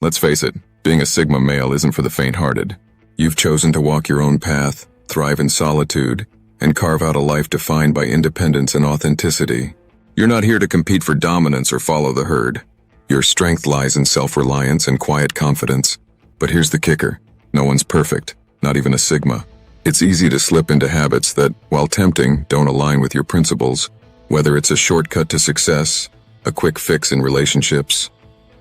Let's face it, being a Sigma male isn't for the faint-hearted. You've chosen to walk your own path, thrive in solitude, and carve out a life defined by independence and authenticity. You're not here to compete for dominance or follow the herd. Your strength lies in self-reliance and quiet confidence. But here's the kicker. No one's perfect, not even a Sigma. It's easy to slip into habits that, while tempting, don't align with your principles. Whether it's a shortcut to success, a quick fix in relationships,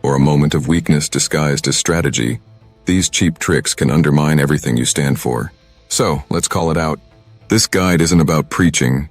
or a moment of weakness disguised as strategy, these cheap tricks can undermine everything you stand for. So, let's call it out. This guide isn't about preaching.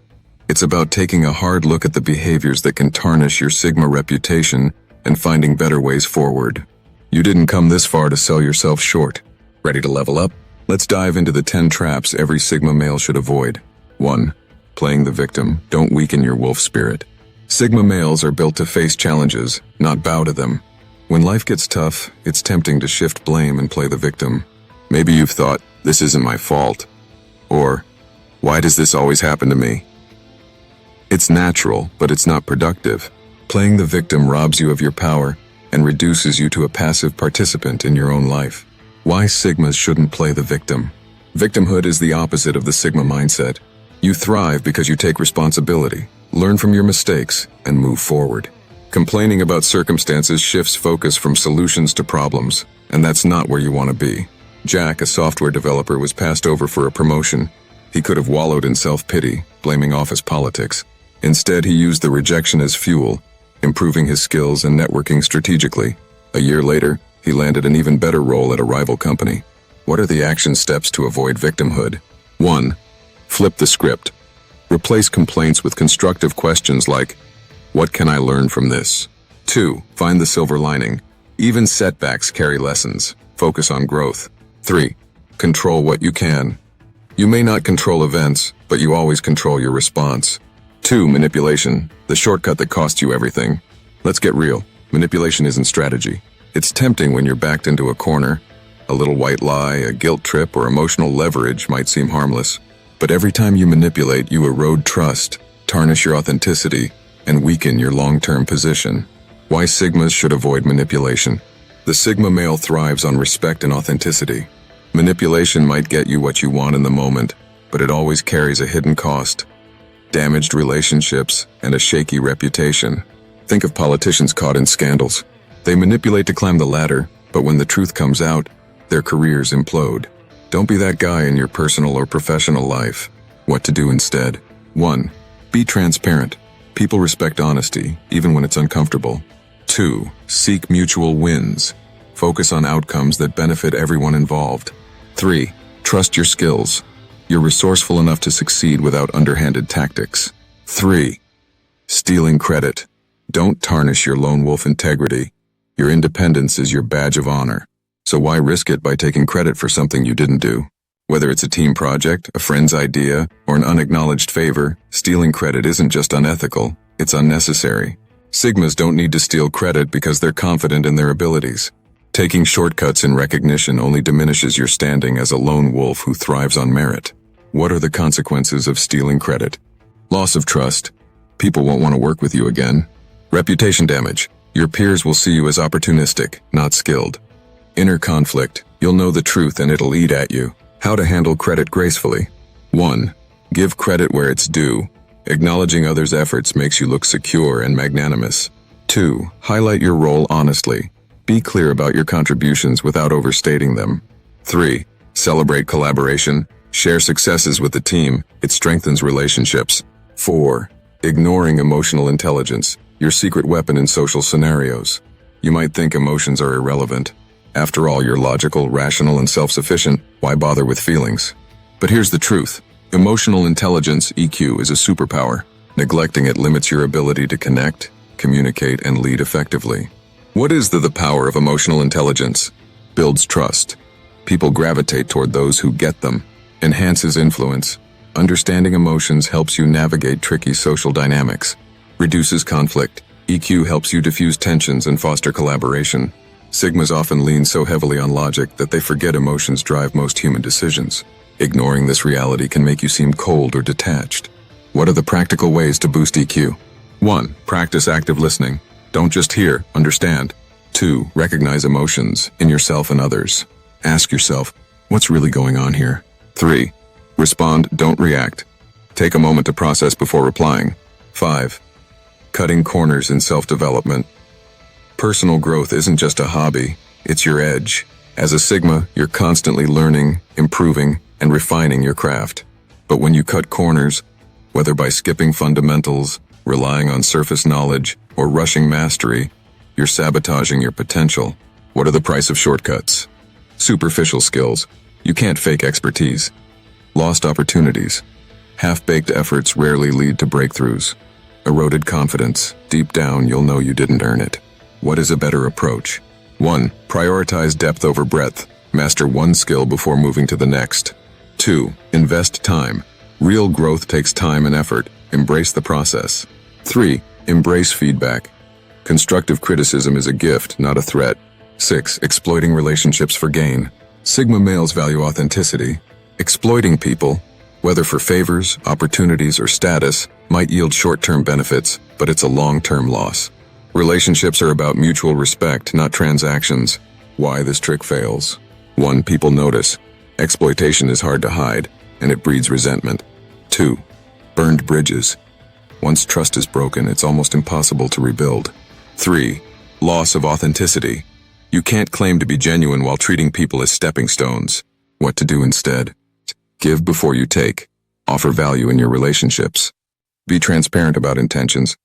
It's about taking a hard look at the behaviors that can tarnish your Sigma reputation and finding better ways forward. You didn't come this far to sell yourself short. Ready to level up? Let's dive into the 10 traps every Sigma male should avoid. 1. Playing the victim. Don't weaken your wolf spirit. Sigma males are built to face challenges, not bow to them. When life gets tough, it's tempting to shift blame and play the victim. Maybe you've thought, this isn't my fault. Or, why does this always happen to me? It's natural, but it's not productive. Playing the victim robs you of your power and reduces you to a passive participant in your own life. Why Sigmas shouldn't play the victim? Victimhood is the opposite of the Sigma mindset. You thrive because you take responsibility, learn from your mistakes, and move forward. Complaining about circumstances shifts focus from solutions to problems, and that's not where you want to be. Jack, a software developer, was passed over for a promotion. He could have wallowed in self-pity, blaming office politics. Instead, he used the rejection as fuel, improving his skills and networking strategically. A year later, he landed an even better role at a rival company. What are the action steps to avoid victimhood? 1. Flip the script. Replace complaints with constructive questions like, what can I learn from this? 2. Find the silver lining. Even setbacks carry lessons. Focus on growth. 3. Control what you can. You may not control events, but you always control your response. 2. Manipulation. The shortcut that costs you everything. Let's get real. Manipulation isn't strategy. It's tempting when you're backed into a corner. A little white lie, a guilt trip, or emotional leverage might seem harmless. But every time you manipulate, you erode trust, tarnish your authenticity, and weaken your long-term position. Why Sigmas should avoid manipulation? The Sigma male thrives on respect and authenticity. Manipulation might get you what you want in the moment, but it always carries a hidden cost. Damaged relationships and a shaky reputation. Think of politicians caught in scandals. They manipulate to climb the ladder, but when the truth comes out, their careers implode. Don't be that guy in your personal or professional life. What to do instead? 1. Be transparent. People respect honesty, even when it's uncomfortable. 2. Seek mutual wins. Focus on outcomes that benefit everyone involved. 3. Trust your skills. You're resourceful enough to succeed without underhanded tactics. 3. Stealing credit. Don't tarnish your lone wolf integrity. Your independence is your badge of honor. So why risk it by taking credit for something you didn't do? Whether it's a team project, a friend's idea, or an unacknowledged favor, stealing credit isn't just unethical, it's unnecessary. Sigmas don't need to steal credit because they're confident in their abilities. Taking shortcuts in recognition only diminishes your standing as a lone wolf who thrives on merit. What are the consequences of stealing credit? Loss of trust. People won't want to work with you again. Reputation damage. Your peers will see you as opportunistic, not skilled. Inner conflict. You'll know the truth and it'll eat at you. How to handle credit gracefully. 1. Give credit where it's due. Acknowledging others' efforts makes you look secure and magnanimous. 2. Highlight your role honestly. Be clear about your contributions without overstating them. 3. Celebrate collaboration. Share successes with the team. It strengthens relationships. 4. Ignoring emotional intelligence. Your secret weapon in social scenarios. You might think emotions are irrelevant. After all, you're logical, rational, and self-sufficient. Why bother with feelings? But here's the truth. Emotional intelligence, EQ, is a superpower. Neglecting it limits your ability to connect, communicate, and lead effectively. What is the power of emotional intelligence? Builds trust. People gravitate toward those who get them. Enhances influence. Understanding emotions helps you navigate tricky social dynamics. Reduces conflict. EQ helps you diffuse tensions and foster collaboration. Sigmas often lean so heavily on logic that they forget emotions drive most human decisions. Ignoring this reality can make you seem cold or detached. What are the practical ways to boost EQ? 1. Practice active listening. Don't just hear, understand. 2. Recognize emotions in yourself and others. Ask yourself, what's really going on here? 3. Respond, don't react. Take a moment to process before replying. 5. Cutting corners in self-development. Personal growth isn't just a hobby, it's your edge. As a Sigma, you're constantly learning, improving, and refining your craft. But when you cut corners, whether by skipping fundamentals, relying on surface knowledge, or rushing mastery, you're sabotaging your potential. What are the price of shortcuts? Superficial skills. You can't fake expertise. Lost opportunities. Half-baked efforts rarely lead to breakthroughs. Eroded confidence. Deep down, you'll know you didn't earn it. What is a better approach? 1. Prioritize depth over breadth. Master one skill before moving to the next. 2. Invest time. Real growth takes time and effort. Embrace the process. 3. Embrace feedback. Constructive criticism is a gift, not a threat. 6. Exploiting relationships for gain. Sigma males value authenticity. Exploiting people, whether for favors, opportunities, or status, might yield short-term benefits, but it's a long-term loss. Relationships are about mutual respect, not transactions. Why this trick fails? 1. People notice. Exploitation is hard to hide, and it breeds resentment. 2. Burned bridges. Once trust is broken, it's almost impossible to rebuild. 3. Loss of authenticity. You can't claim to be genuine while treating people as stepping stones. What to do instead? Give before you take. Offer value in your relationships. Be transparent about intentions.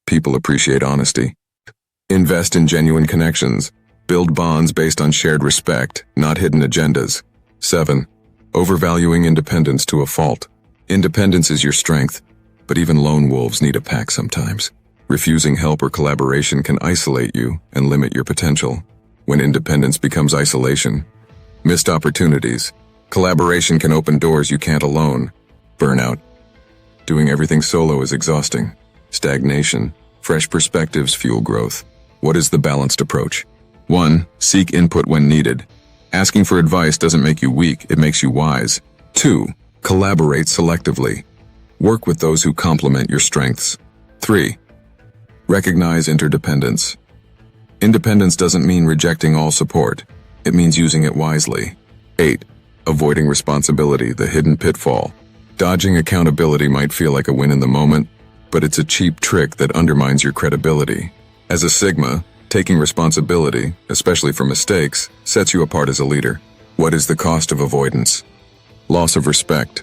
People appreciate honesty. Invest in genuine connections. Build bonds based on shared respect, not hidden agendas. 7. Overvaluing independence to a fault. Independence is your strength, but even lone wolves need a pack sometimes. Refusing help or collaboration can isolate you and limit your potential. When independence becomes isolation, missed opportunities. Collaboration can open doors you can't alone. Burnout. Doing everything solo is exhausting. Stagnation. Fresh perspectives fuel growth. What is the balanced approach? 1. Seek input when needed. Asking for advice doesn't make you weak, it makes you wise. 2. Collaborate selectively. Work with those who complement your strengths. 3. Recognize interdependence. Independence doesn't mean rejecting all support. It means using it wisely. 8. Avoiding responsibility, the hidden pitfall. Dodging accountability might feel like a win in the moment, but it's a cheap trick that undermines your credibility. As a Sigma, taking responsibility, especially for mistakes, sets you apart as a leader. What is the cost of avoidance? Loss of respect.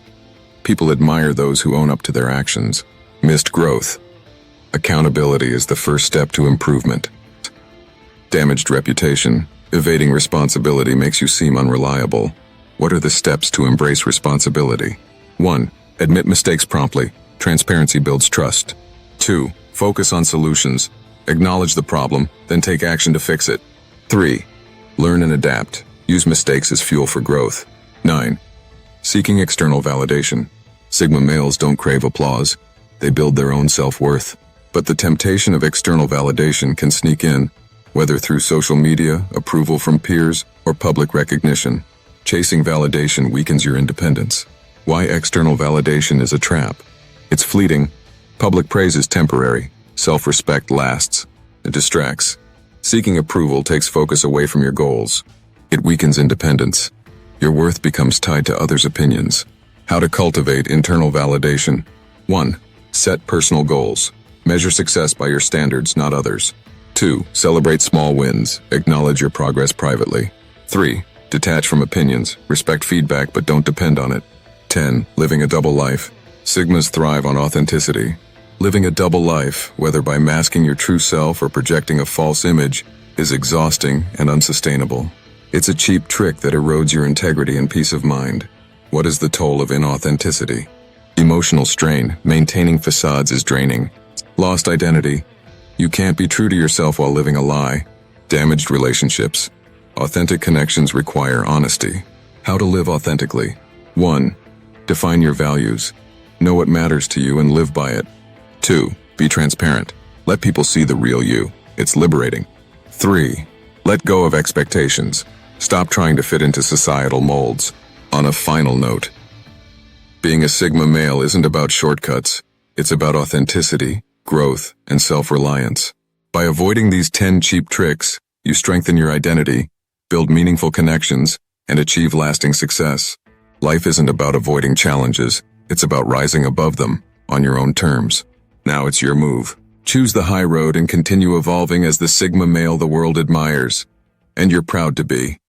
People admire those who own up to their actions. Missed growth. Accountability is the first step to improvement. Damaged reputation. Evading responsibility makes you seem unreliable. What are the steps to embrace responsibility? 1. Admit mistakes promptly. Transparency builds trust. 2. Focus on solutions. Acknowledge the problem, then take action to fix it. 3. Learn and adapt. Use mistakes as fuel for growth. 9. Seeking external validation. Sigma males don't crave applause. They build their own self-worth. But the temptation of external validation can sneak in, whether through social media, approval from peers, or public recognition. Chasing validation weakens your independence. Why external validation is a trap? It's fleeting. Public praise is temporary. Self-respect lasts. It distracts. Seeking approval takes focus away from your goals. It weakens independence. Your worth becomes tied to others' opinions. How to cultivate internal validation. 1. Set personal goals. Measure success by your standards, not others. 2. Celebrate small wins. Acknowledge your progress privately. 3. Detach from opinions. Respect feedback, but don't depend on it. 10. Living a double life. Sigmas thrive on authenticity. Living a double life, whether by masking your true self or projecting a false image, is exhausting and unsustainable. It's a cheap trick that erodes your integrity and peace of mind. What is the toll of inauthenticity? Emotional strain. Maintaining facades is draining. Lost identity. You can't be true to yourself while living a lie. Damaged relationships. Authentic connections require honesty. How to live authentically. 1. Define your values. Know what matters to you and live by it. 2. Be transparent. Let people see the real you. It's liberating. 3. Let go of expectations. Stop trying to fit into societal molds. On a final note, being a Sigma male isn't about shortcuts. It's about authenticity, growth, and self-reliance. By avoiding these 10 cheap tricks, You strengthen your identity, build meaningful connections, and achieve lasting success. Life isn't about avoiding challenges, it's about rising above them, on your own terms. Now it's your move. Choose the high road and continue evolving as the Sigma male the world admires. And you're proud to be.